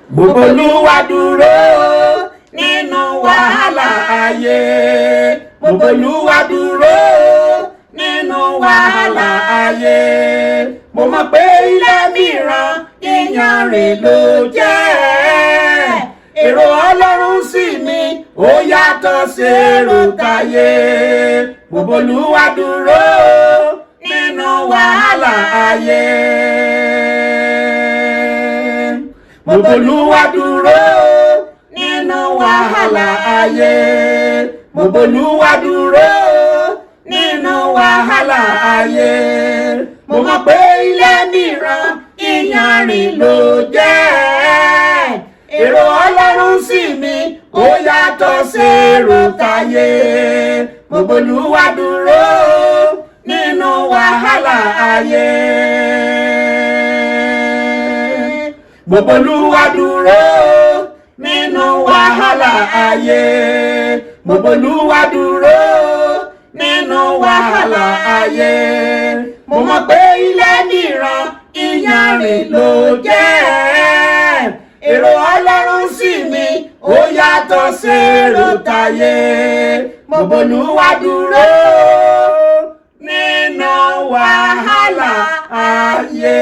mo b'Olúwa dúró nínú wàhálà ayé. Mo b'Olúwa dúró nínú wàhálà ayé. Mo mọ̀ pé ilé mìíràn ìyànrìn ló jẹ́. Èrò Ọlọ́run sí mi ó yàtọ̀ sí èrò táyé. Mo b'Olúwa dúró nínú wàhálà ayé. Mo b'Olúwa dúró nínú wàhálà ayé. Mo b'Olúwa dúró nínú wàhálà ayé. Mo mọ̀ pé ilé mìíràn ìyànrìn ló jẹ́. Èrò Ọlọ́run sí mi ó yàtọ̀ sí èrò táyé. Mo b'Olúwa dúró nínú wàhálà ayé. Mo b'Olúwa dúró nínú wàhálà ayé. Mo b'Olúwa dúró nínú wàhálà ayé. Mo mọ̀ pé ilé mìíràn ìyànrìn ló jẹ́. Èrò Ọlọ́run sí mi ó yàtọ̀ sí èrò táyé. Mo b'Olúwa dúró nínú wàhálà ayé.